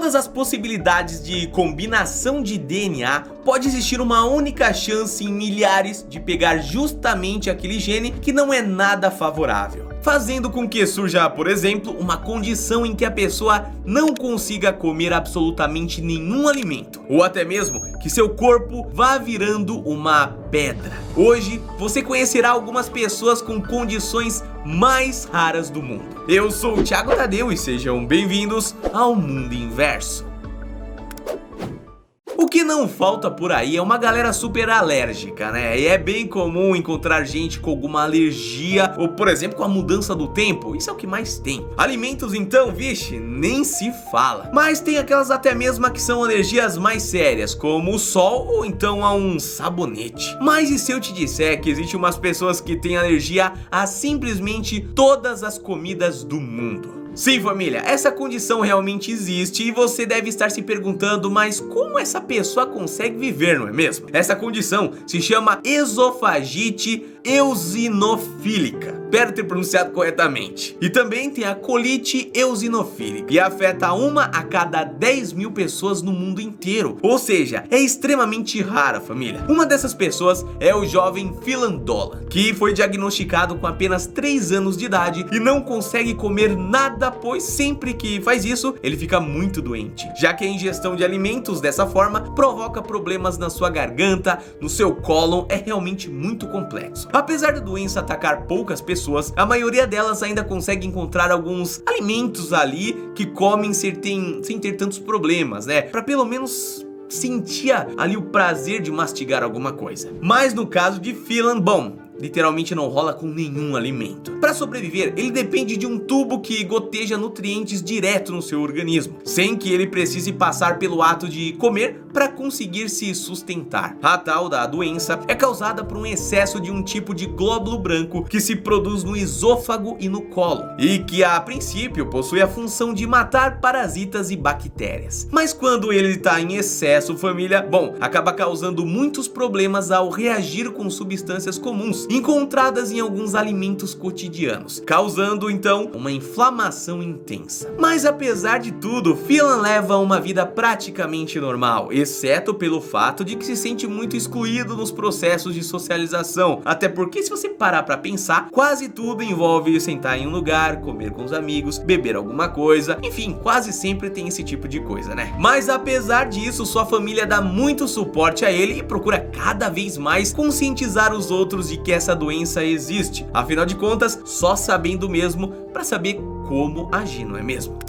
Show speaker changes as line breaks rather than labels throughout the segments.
todas as possibilidades de combinação de DNA, pode existir uma única chance em milhares de pegar justamente aquele gene que não é nada favorável, fazendo com que surja, por exemplo, uma condição em que a pessoa não consiga comer absolutamente nenhum alimento, ou até mesmo que seu corpo vá virando uma pedra. Hoje você conhecerá algumas pessoas com condições mais raras do mundo. Eu sou o Thiago Tadeu e sejam bem-vindos ao Mundo Inverso. O que não falta por aí é uma galera super alérgica, né? E é bem comum encontrar gente com alguma alergia, ou por exemplo com a mudança do tempo. Isso é o que mais tem. Alimentos então, vixe, nem se fala. Mas tem aquelas até mesmo que são alergias mais sérias, como o sol ou então a um sabonete. Mas e se eu te disser que existe umas pessoas que têm alergia a simplesmente todas as comidas do mundo? Sim, família, essa condição realmente existe e você deve estar se perguntando, mas como essa pessoa consegue viver, não é mesmo? Essa condição se chama esofagite eosinofílica. Espero ter pronunciado corretamente. E também tem a colite eosinofílica, e afeta 1 a cada 10 mil pessoas no mundo inteiro. Ou seja, é extremamente rara, família. Uma dessas pessoas é o jovem Philip Dolan, que foi diagnosticado com apenas 3 anos de idade e não consegue comer nada, pois sempre que faz isso, ele fica muito doente, já que a ingestão de alimentos dessa forma provoca problemas na sua garganta, no seu cólon. É realmente muito complexo. Apesar da doença atacar poucas pessoas, a maioria delas ainda consegue encontrar alguns alimentos ali que comem sem ter tantos problemas, né? Pra pelo menos sentir ali o prazer de mastigar alguma coisa. Mas no caso de Philip, bom, literalmente não rola com nenhum alimento. Para sobreviver, ele depende de um tubo que goteja nutrientes direto no seu organismo, sem que ele precise passar pelo ato de comer para conseguir se sustentar. A tal da doença é causada por um excesso de um tipo de glóbulo branco que se produz no esôfago e no cólon, e que a princípio possui a função de matar parasitas e bactérias. Mas quando ele está em excesso, família, bom, acaba causando muitos problemas ao reagir com substâncias comuns encontradas em alguns alimentos cotidianos, causando então uma inflamação intensa. Mas apesar de tudo, Philip leva uma vida praticamente normal, exceto pelo fato de que se sente muito excluído nos processos de socialização. Até porque, se você parar pra pensar, quase tudo envolve sentar em um lugar, comer com os amigos, beber alguma coisa, enfim, quase sempre tem esse tipo de coisa, né? Mas apesar disso, sua família dá muito suporte a ele e procura cada vez mais conscientizar os outros de que essa doença existe. Afinal de contas, só sabendo mesmo para saber como agir, não é mesmo?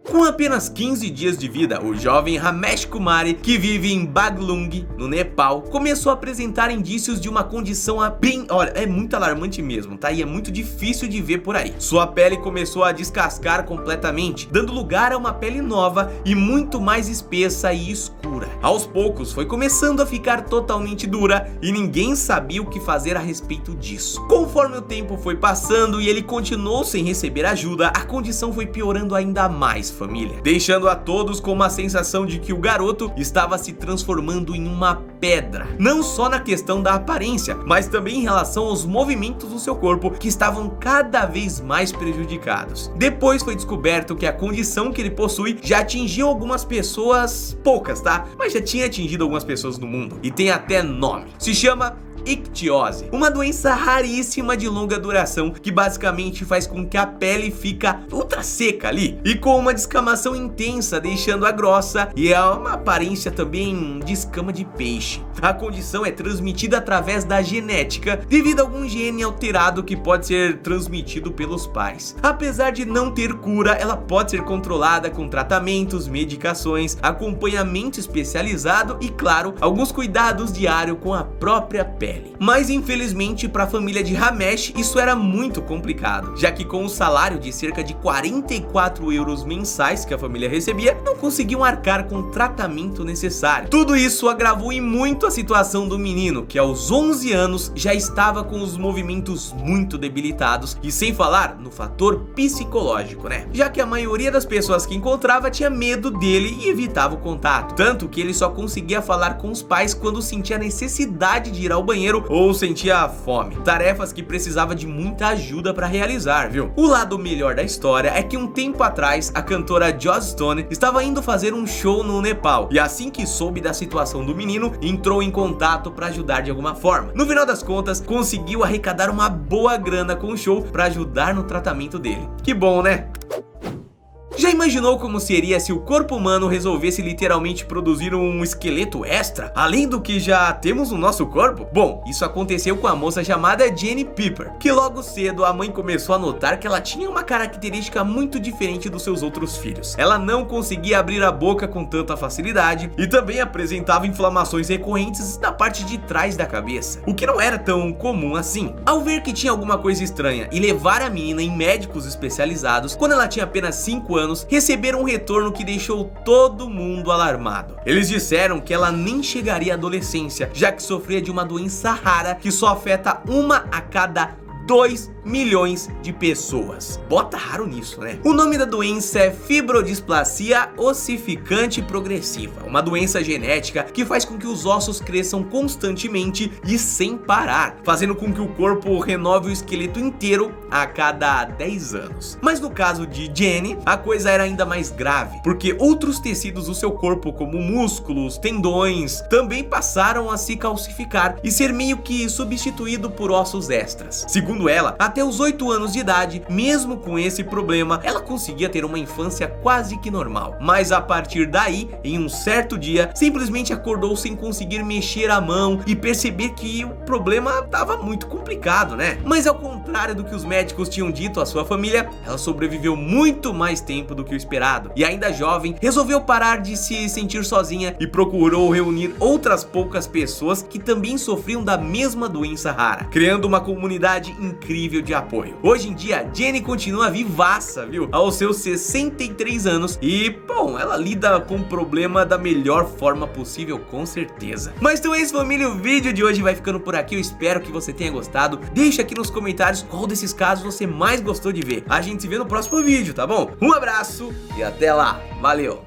Com apenas 15 dias de vida, o jovem Ramesh Kumari, que vive em Baglung, no Nepal, começou a apresentar indícios de uma condição olha, é muito alarmante mesmo, tá? E é muito difícil de ver por aí. Sua pele começou a descascar completamente, dando lugar a uma pele nova e muito mais espessa e escura. Aos poucos, foi começando a ficar totalmente dura e ninguém sabia o que fazer a respeito disso. Conforme o tempo foi passando e ele continuou sem receber ajuda, a condição foi piorando ainda mais, família, deixando a todos com uma sensação de que o garoto estava se transformando em uma pedra, não só na questão da aparência, mas também em relação aos movimentos do seu corpo, que estavam cada vez mais prejudicados. Depois foi descoberto que a condição que ele possui já atingiu algumas pessoas, poucas, tá? Mas já tinha atingido algumas pessoas no mundo, e tem até nome. Se chama ictiose, uma doença raríssima de longa duração que basicamente faz com que a pele fica ultra seca ali e com uma descamação intensa, deixando-a grossa, e é uma aparência também de escama de peixe. A condição é transmitida através da genética devido a algum gene alterado que pode ser transmitido pelos pais. Apesar de não ter cura, ela pode ser controlada com tratamentos, medicações, acompanhamento especializado e, claro, alguns cuidados diários com a própria pele. Mas infelizmente para a família de Ramesh isso era muito complicado, já que com o salário de cerca de 44 euros mensais que a família recebia, não conseguiam arcar com o tratamento necessário. Tudo isso agravou e muito a situação do menino, que aos 11 anos já estava com os movimentos muito debilitados, e sem falar no fator psicológico, né? Já que a maioria das pessoas que encontrava tinha medo dele e evitava o contato, tanto que ele só conseguia falar com os pais quando sentia a necessidade de ir ao banheiro banheiro ou sentia fome. Tarefas que precisava de muita ajuda para realizar, viu? O lado melhor da história é que um tempo atrás a cantora Joss Stone estava indo fazer um show no Nepal e assim que soube da situação do menino, entrou em contato para ajudar de alguma forma. No final das contas, conseguiu arrecadar uma boa grana com o show para ajudar no tratamento dele. Que bom, né? Já imaginou como seria se o corpo humano resolvesse literalmente produzir um esqueleto extra, além do que já temos no nosso corpo? Bom, isso aconteceu com a moça chamada Jenny Piper, que logo cedo a mãe começou a notar que ela tinha uma característica muito diferente dos seus outros filhos. Ela não conseguia abrir a boca com tanta facilidade e também apresentava inflamações recorrentes na parte de trás da cabeça, o que não era tão comum assim. Ao ver que tinha alguma coisa estranha e levar a menina em médicos especializados, quando ela tinha apenas 5 anos, receberam um retorno que deixou todo mundo alarmado. Eles disseram que ela nem chegaria à adolescência, já que sofria de uma doença rara que só afeta uma a cada 2 milhões de pessoas. Bota raro nisso, né? O nome da doença é fibrodisplasia ossificante progressiva, uma doença genética que faz com que os ossos cresçam constantemente e sem parar, fazendo com que o corpo renove o esqueleto inteiro a cada 10 anos. Mas no caso de Jenny, a coisa era ainda mais grave, porque outros tecidos do seu corpo, como músculos, tendões, também passaram a se calcificar e ser meio que substituído por ossos extras. Segundo ela, até os 8 anos de idade, mesmo com esse problema, ela conseguia ter uma infância quase que normal. Mas a partir daí, em um certo dia, simplesmente acordou sem conseguir mexer a mão e perceber que o problema estava muito complicado, né? Mas ao contrário do que os médicos tinham dito à sua família, ela sobreviveu muito mais tempo do que o esperado. E ainda jovem, resolveu parar de se sentir sozinha e procurou reunir outras poucas pessoas que também sofriam da mesma doença rara, criando uma comunidade incrível de apoio. Hoje em dia, Jenny continua vivaça, viu? Aos seus 63 anos e, bom, ela lida com o problema da melhor forma possível, com certeza. Mas então é isso, família, o vídeo de hoje vai ficando por aqui, eu espero que você tenha gostado. Deixa aqui nos comentários qual desses casos você mais gostou de ver. A gente se vê no próximo vídeo, tá bom? Um abraço e até lá, valeu!